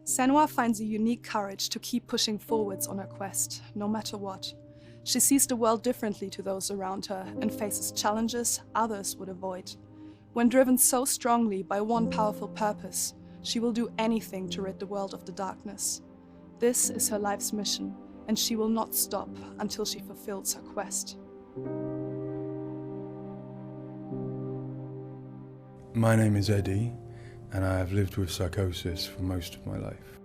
Senua finds a unique courage to keep pushing forwards on her quest, no matter what. She sees the world differently to those around her and faces challenges others would avoid. When driven so strongly by one powerful purpose, she will do anything to rid the world of the darkness. This is her life's mission, and she will not stop until she fulfills her quest. My name is Eddie, and I have lived with psychosis for most of my life.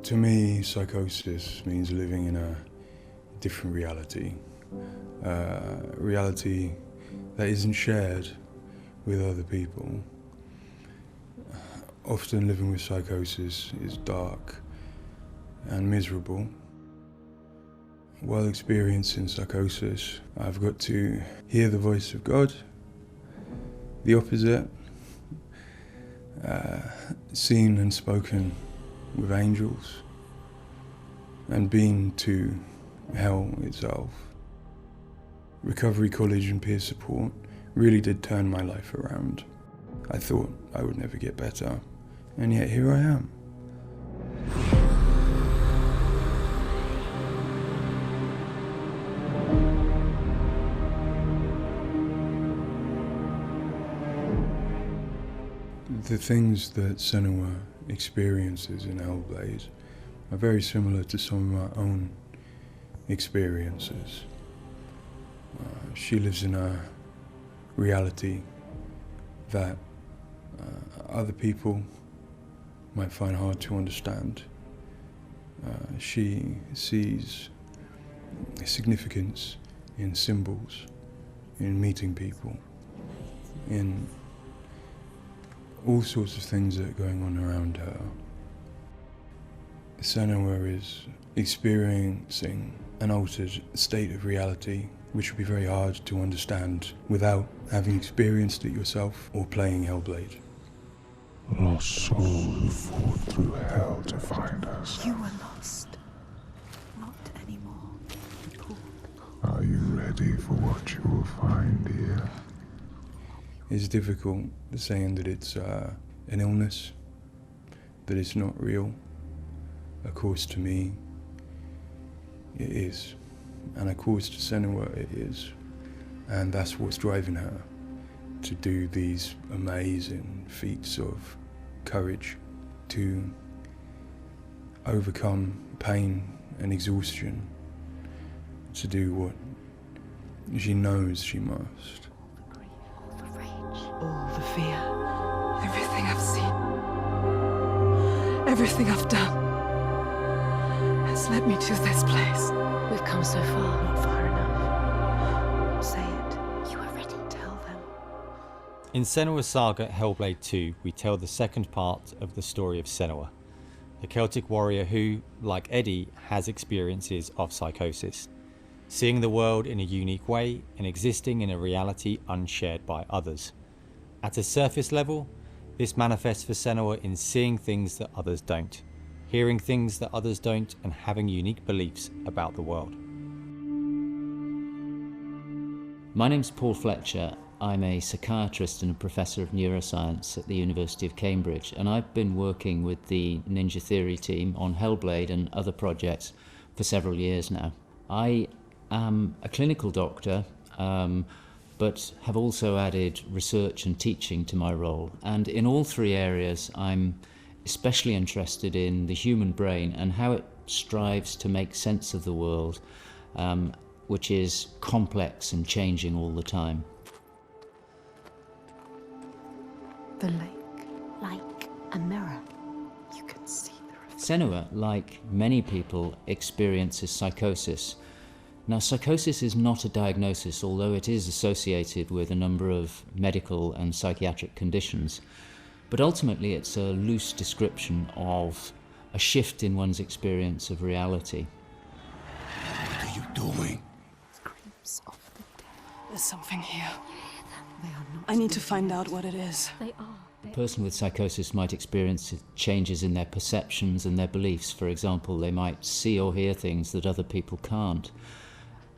To me, psychosis means living in a different reality, a reality that isn't shared with other people. Often living with psychosis is dark and miserable. While experiencing psychosis, I've got to hear the voice of God, the opposite, seen and spoken with angels, and been to hell itself. Recovery College and peer support really did turn my life around. I thought I would never get better, and yet here I am. The things that Senua experiences in Hellblade are very similar to some of my own experiences. She lives in a reality that other people might find hard to understand. She sees significance in symbols, in meeting people, in all sorts of things that are going on around her. Senua is experiencing an altered state of reality which would be very hard to understand without having experienced it yourself or playing Hellblade. Lost soul who fought through hell to find us. You were lost. Not anymore. Are you ready for what you will find here? It's difficult saying that it's an illness, that it's not real. Of course, to me, it is. And of course, to Senua, it is. And that's what's driving her to do these amazing feats of courage, to overcome pain and exhaustion, to do what she knows she must. All the fear, everything I've seen, everything I've done has led me to this place. We've come so far, not far enough. Say it. You are ready. Tell them. In Senua's saga Hellblade 2, we tell the second part of the story of Senua, a Celtic warrior who, like Eddie, has experiences of psychosis, seeing the world in a unique way and existing in a reality unshared by others. At a surface level, this manifests for Senua in seeing things that others don't, hearing things that others don't, and having unique beliefs about the world. My name's Paul Fletcher. I'm a psychiatrist and a professor of neuroscience at the University of Cambridge, and I've been working with the Ninja Theory team on Hellblade and other projects for several years now. I am a clinical doctor, but have also added research and teaching to my role. And in all three areas, I'm especially interested in the human brain and how it strives to make sense of the world, which is complex and changing all the time. The lake, like a mirror. You can see the reflection. Senua, like many people, experiences psychosis. Now, psychosis is not a diagnosis, although it is associated with a number of medical and psychiatric conditions. But ultimately, it's a loose description of a shift in one's experience of reality. What are you doing? Screams of the dead. There's something here. They are not. I need to find out what it is. They are. A person with psychosis might experience changes in their perceptions and their beliefs. For example, they might see or hear things that other people can't.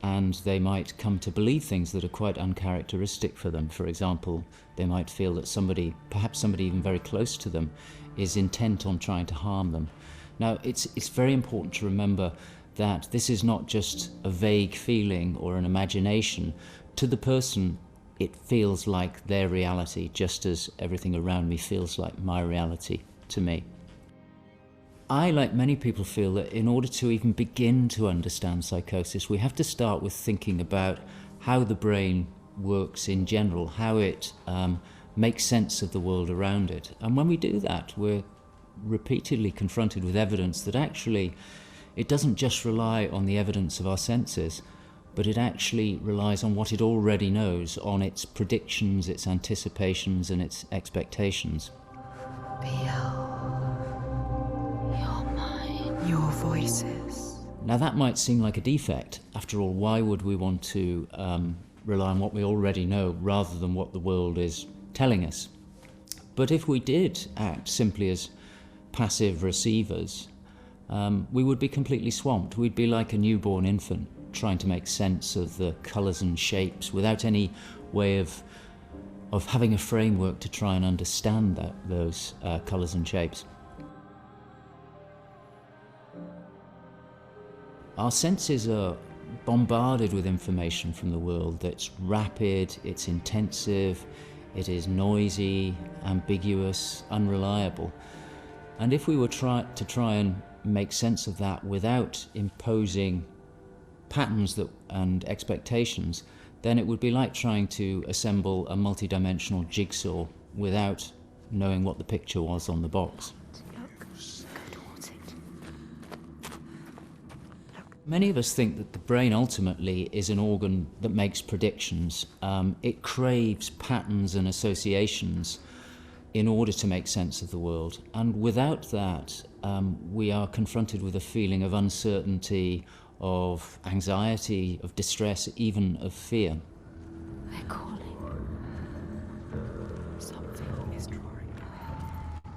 and they might come to believe things that are quite uncharacteristic for them. For example, they might feel that somebody, perhaps somebody even very close to them, is intent on trying to harm them. Now, it's very important to remember that this is not just a vague feeling or an imagination. To the person, it feels like their reality, just as everything around me feels like my reality to me. I, like many people, feel that in order to even begin to understand psychosis, we have to start with thinking about how the brain works in general, how it makes sense of the world around it. And when we do that, we're repeatedly confronted with evidence that actually it doesn't just rely on the evidence of our senses, but it actually relies on what it already knows, on its predictions, its anticipations, and its expectations. Your voices. Now that might seem like a defect. After all, why would we want to rely on what we already know rather than what the world is telling us? But if we did act simply as passive receivers, we would be completely swamped. We'd be like a newborn infant trying to make sense of the colours and shapes without any way of having a framework to try and understand those colours and shapes. Our senses are bombarded with information from the world that's rapid, it's intensive, it is noisy, ambiguous, unreliable. And if we were to try and make sense of that without imposing patterns and expectations, then it would be like trying to assemble a multi-dimensional jigsaw without knowing what the picture was on the box. Many of us think that the brain ultimately is an organ that makes predictions. It craves patterns and associations in order to make sense of the world. And without that, we are confronted with a feeling of uncertainty, of anxiety, of distress, even of fear. They're calling. Something is drawing near.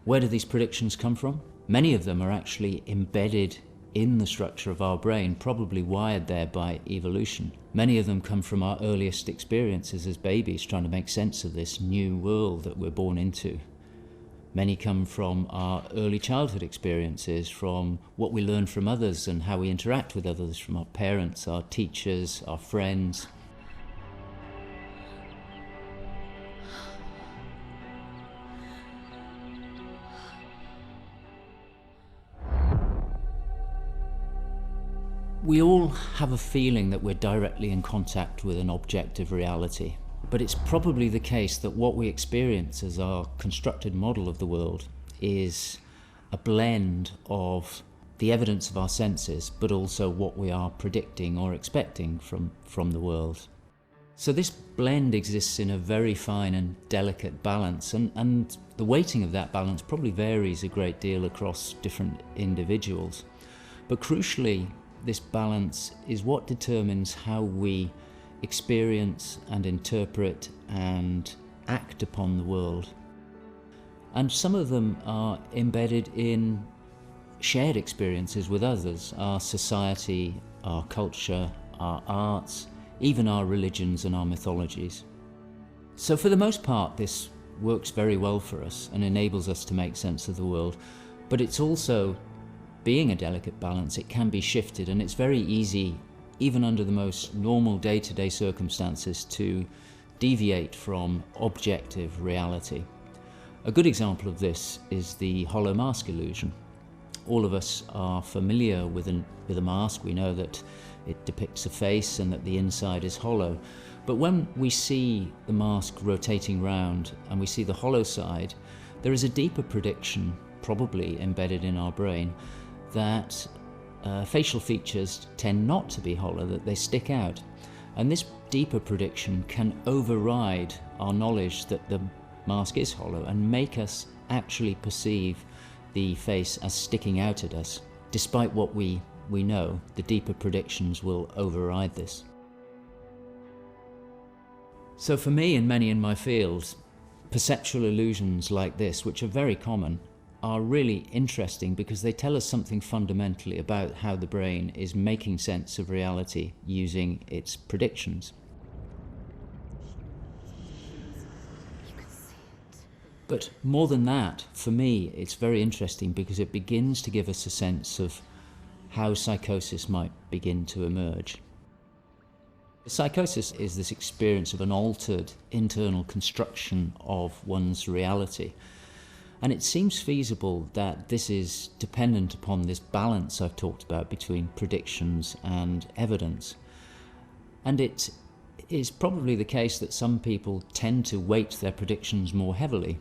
Where do these predictions come from? Many of them are actually embedded in the structure of our brain, probably wired there by evolution. Many of them come from our earliest experiences as babies, trying to make sense of this new world that we're born into. Many come from our early childhood experiences, from what we learn from others and how we interact with others, from our parents, our teachers, our friends. We all have a feeling that we're directly in contact with an objective reality, but it's probably the case that what we experience as our constructed model of the world is a blend of the evidence of our senses, but also what we are predicting or expecting from the world. So this blend exists in a very fine and delicate balance, and the weighting of that balance probably varies a great deal across different individuals. But crucially, this balance is what determines how we experience and interpret and act upon the world. And some of them are embedded in shared experiences with others, our society, our culture, our arts, even our religions and our mythologies. So for the most part, this works very well for us and enables us to make sense of the world, but it's also, being a delicate balance, it can be shifted, and it's very easy, even under the most normal day-to-day circumstances, to deviate from objective reality. A good example of this is the hollow mask illusion. All of us are familiar with a mask. We know that it depicts a face and that the inside is hollow. But when we see the mask rotating round and we see the hollow side, there is a deeper prediction, probably embedded in our brain, that facial features tend not to be hollow, that they stick out. And this deeper prediction can override our knowledge that the mask is hollow and make us actually perceive the face as sticking out at us. Despite what we know, the deeper predictions will override this. So for me and many in my field, perceptual illusions like this, which are very common, are really interesting because they tell us something fundamentally about how the brain is making sense of reality using its predictions. But more than that, for me, it's very interesting because it begins to give us a sense of how psychosis might begin to emerge. Psychosis is this experience of an altered internal construction of one's reality. And it seems feasible that this is dependent upon this balance I've talked about between predictions and evidence. And it is probably the case that some people tend to weight their predictions more heavily.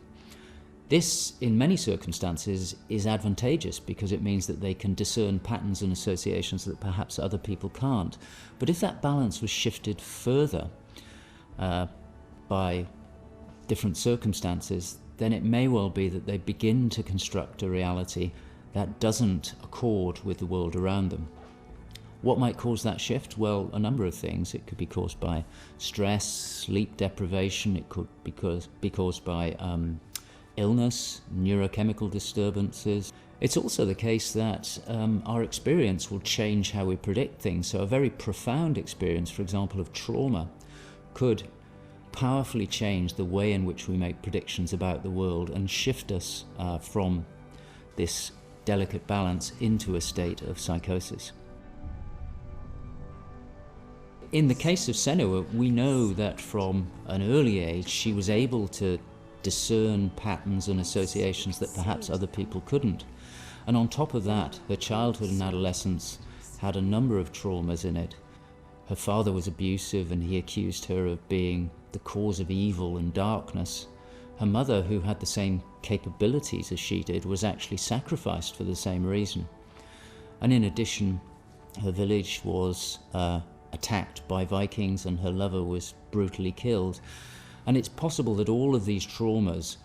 This, in many circumstances, is advantageous because it means that they can discern patterns and associations that perhaps other people can't. But if that balance was shifted further by different circumstances, then it may well be that they begin to construct a reality that doesn't accord with the world around them. What might cause that shift? Well, a number of things. It could be caused by stress, sleep deprivation. It could be caused by illness, neurochemical disturbances. It's also the case that our experience will change how we predict things. So a very profound experience, for example, of trauma, could powerfully change the way in which we make predictions about the world and shift us from this delicate balance into a state of psychosis. In the case of Senua, we know that from an early age she was able to discern patterns and associations that perhaps other people couldn't. And on top of that, her childhood and adolescence had a number of traumas in it. Her father was abusive and he accused her of being the cause of evil and darkness. Her mother, who had the same capabilities as she did, was actually sacrificed for the same reason. And in addition, her village was attacked by Vikings and her lover was brutally killed. And it's possible that all of these traumas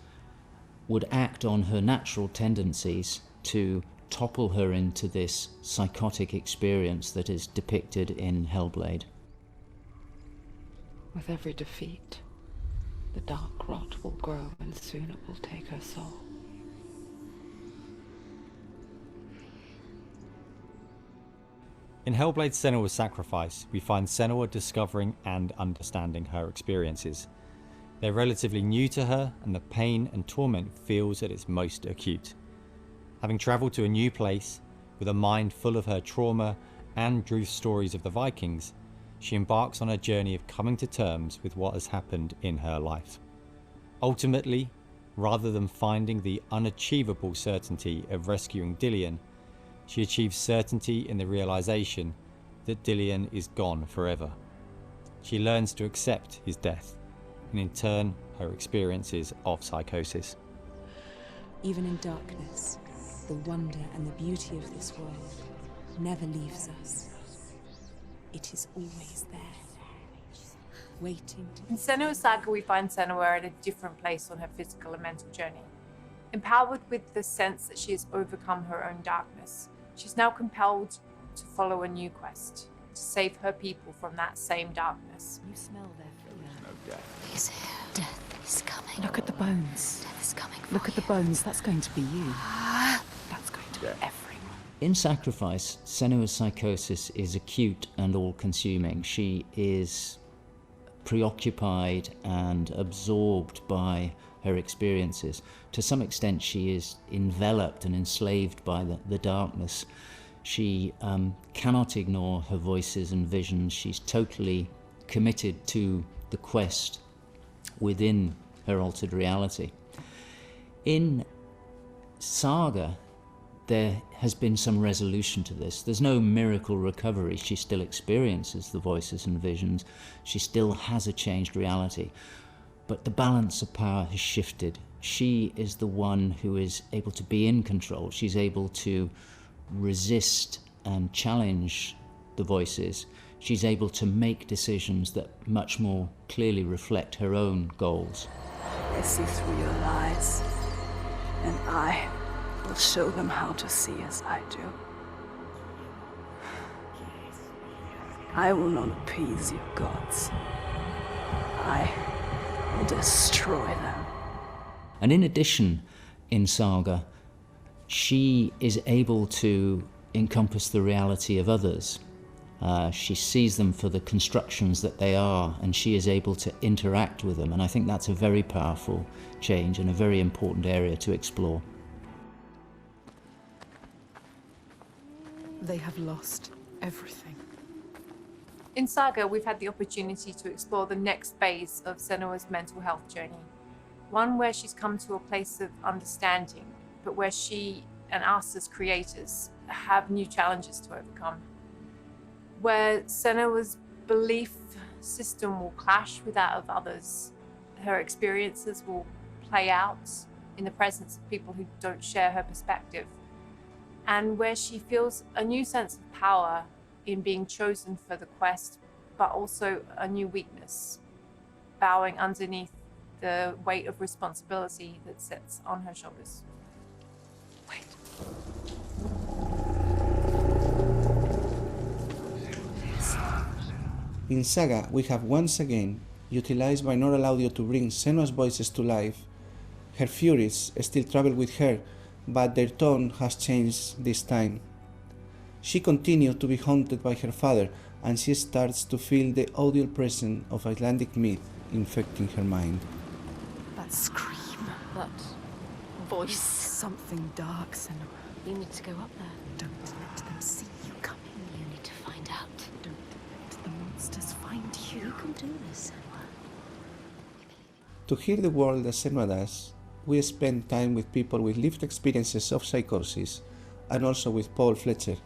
would act on her natural tendencies to topple her into this psychotic experience that is depicted in Hellblade. With every defeat, the dark rot will grow and soon it will take her soul. In Hellblade: Senua's Sacrifice, we find Senua discovering and understanding her experiences. They're relatively new to her, and the pain and torment feels at its most acute. Having travelled to a new place, with a mind full of her trauma and truth stories of the Vikings, she embarks on a journey of coming to terms with what has happened in her life. Ultimately, rather than finding the unachievable certainty of rescuing Dillion, she achieves certainty in the realization that Dillion is gone forever. She learns to accept his death, and in turn, her experiences of psychosis. Even in darkness, the wonder and the beauty of this world never leaves us. It is always there, waiting to... In Senua's Saga, we find Senua at a different place on her physical and mental journey. Empowered with the sense that she has overcome her own darkness, she's now compelled to follow a new quest, to save her people from that same darkness. You smell their fear. He's here. Death is coming. Look at the bones. Death is coming. Look at the bones. That's going to be you. That's going to be everyone. In Sacrifice, Senua's psychosis is acute and all-consuming. She is preoccupied and absorbed by her experiences. To some extent, she is enveloped and enslaved by the darkness. She cannot ignore her voices and visions. She's totally committed to the quest within her altered reality. In Saga, there has been some resolution to this. There's no miracle recovery. She still experiences the voices and visions. She still has a changed reality. But the balance of power has shifted. She is the one who is able to be in control. She's able to resist and challenge the voices. She's able to make decisions that much more clearly reflect her own goals. They see through your lies, and I will show them how to see as I do. I will not appease your gods. I will destroy them. And in addition, in Saga, she is able to encompass the reality of others. She sees them for the constructions that they are, and she is able to interact with them. And I think that's a very powerful change and a very important area to explore. They have lost everything. In Saga, we've had the opportunity to explore the next phase of Senua's mental health journey. One where she's come to a place of understanding, but where she and us as creators have new challenges to overcome. Where Senua's belief system will clash with that of others. Her experiences will play out in the presence of people who don't share her perspective. And where she feels a new sense of power in being chosen for the quest, but also a new weakness, bowing underneath the weight of responsibility that sits on her shoulders. Wait. In Saga, we have once again utilized binaural audio to bring Senua's voices to life. Her furies still travel with her, but their tone has changed this time. She continues to be haunted by her father, and she starts to feel the audio presence of Icelandic myth infecting her mind. That scream. That voice. Something dark, Senua. You need to go up there. Don't let them see you coming. You need to find out. Don't let the monsters find you. You can do this, Senua. To hear the world as Senua does, we spend time with people with lived experiences of psychosis, and also with Paul Fletcher.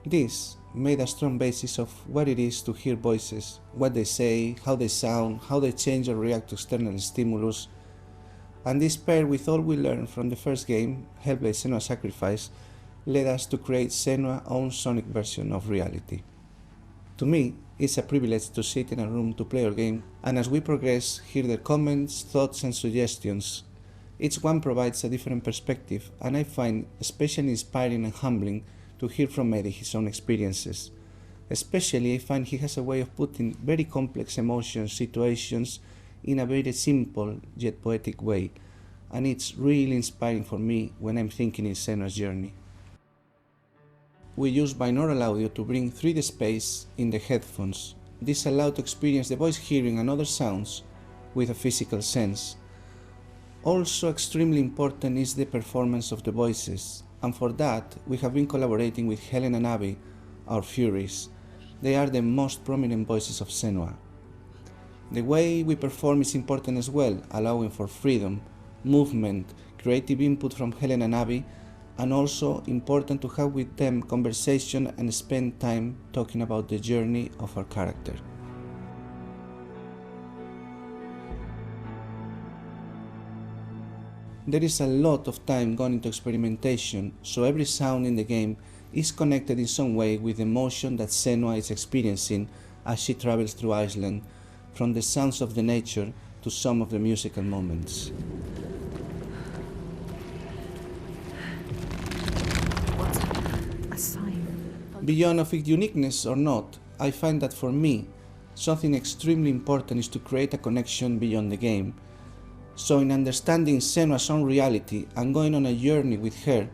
This made a strong basis of what it is to hear voices, what they say, how they sound, how they change or react to external stimulus. And this paired with all we learned from the first game, Hellblade: Senua's Sacrifice, led us to create Senua's own sonic version of reality. To me, it's a privilege to sit in a room to play our game, and as we progress, hear their comments, thoughts and suggestions. Each one provides a different perspective, and I find especially inspiring and humbling to hear from Eddie his own experiences. Especially, I find he has a way of putting very complex emotions, situations, in a very simple yet poetic way, and it's really inspiring for me when I'm thinking in Senua's journey. We use binaural audio to bring 3D space in the headphones. This allows to experience the voice hearing and other sounds with a physical sense. Also extremely important is the performance of the voices, and for that we have been collaborating with Helen and Abby, our Furies. They are the most prominent voices of Senua. The way we perform is important as well, allowing for freedom, movement, creative input from Helen and Abby, and also important to have with them conversation and spend time talking about the journey of our character. There is a lot of time gone into experimentation, so every sound in the game is connected in some way with the emotion that Senua is experiencing as she travels through Iceland, from the sounds of the nature to some of the musical moments. What's a sign? Beyond of its uniqueness or not, I find that for me, something extremely important is to create a connection beyond the game. So in understanding Senua's own reality and going on a journey with her,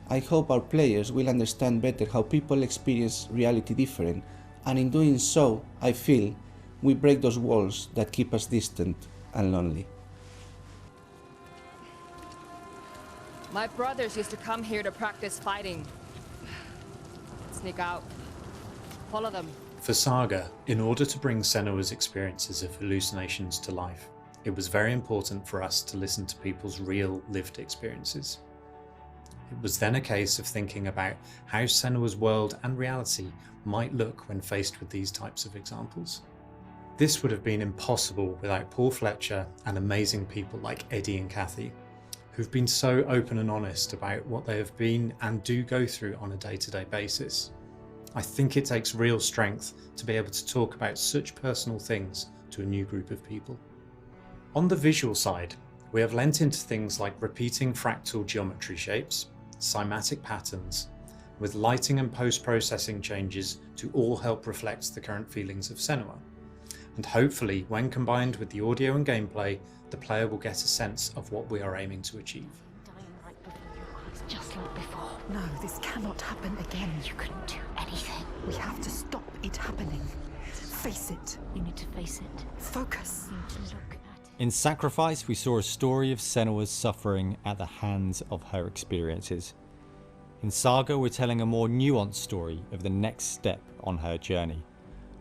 I hope our players will understand better how people experience reality different, and in doing so, I feel we break those walls that keep us distant and lonely. My brothers used to come here to practice fighting. Sneak out. Follow them. For Saga, in order to bring Senua's experiences of hallucinations to life, it was very important for us to listen to people's real lived experiences. It was then a case of thinking about how Senua's world and reality might look when faced with these types of examples. This would have been impossible without Paul Fletcher and amazing people like Eddie and Kathy, who've been so open and honest about what they have been and do go through on a day-to-day basis. I think it takes real strength to be able to talk about such personal things to a new group of people. On the visual side, we have lent into things like repeating fractal geometry shapes, cymatic patterns, with lighting and post-processing changes to all help reflect the current feelings of Senua. And hopefully, when combined with the audio and gameplay, the player will get a sense of what we are aiming to achieve. just like before. No, this cannot happen again. You couldn't do anything. We have to stop it happening. Face it. You need to face it. Focus. You need to look at it. In Sacrifice, we saw a story of Senua's suffering at the hands of her experiences. In Saga, we're telling a more nuanced story of the next step on her journey.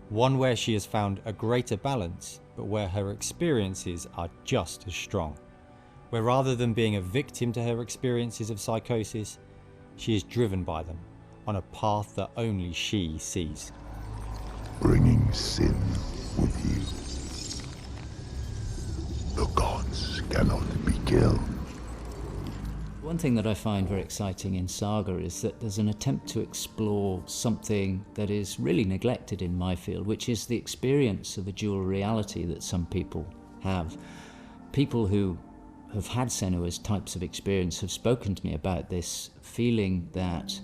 One where she has found a greater balance, but where her experiences are just as strong. Where rather than being a victim to her experiences of psychosis, she is driven by them on a path that only she sees. Bringing sin with you. The gods cannot be killed. One thing that I find very exciting in Saga is that there's an attempt to explore something that is really neglected in my field, which is the experience of a dual reality that some people have. People who have had Senua's types of experience have spoken to me about this feeling that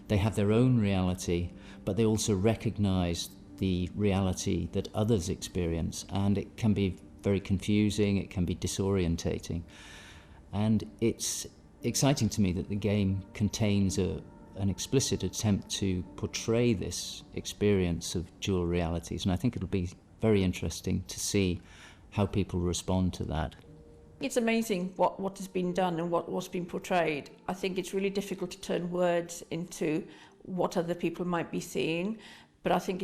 they have their own reality, but they also recognize the reality that others experience, and it can be very confusing, it can be disorientating. And it's exciting to me that the game contains an explicit attempt to portray this experience of dual realities, and I think it'll be very interesting to see how people respond to that. It's amazing what has been done and what's been portrayed. I think it's really difficult to turn words into what other people might be seeing, but I think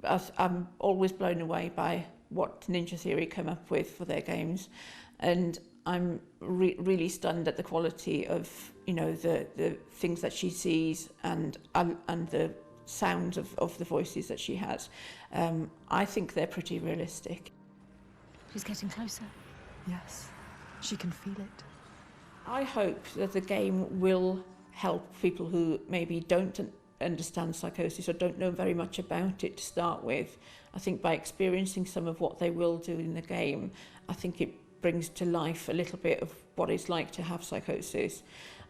I'm always blown away by what Ninja Theory come up with for their games, and I'm really stunned at the quality of, you know, the things that she sees and the sounds of the voices that she has. I think they're pretty realistic. She's getting closer. Yes, she can feel it. I hope that the game will help people who maybe don't understand psychosis or don't know very much about it to start with. I think by experiencing some of what they will do in the game, I think it brings to life a little bit of what it's like to have psychosis,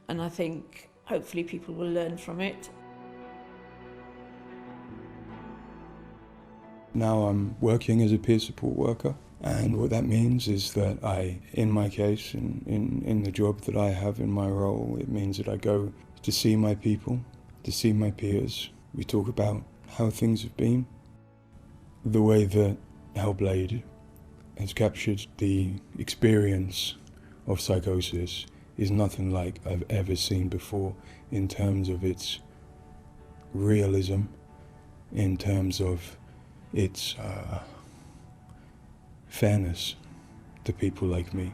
and I think hopefully people will learn from it. Now I'm working as a peer support worker, and what that means is that I, in my case, in the job that I have in my role, it means that I go to see my people, to see my peers. We talk about how things have been. The way that Hellblade has captured the experience of psychosis is nothing like I've ever seen before in terms of its realism, in terms of its fairness to people like me.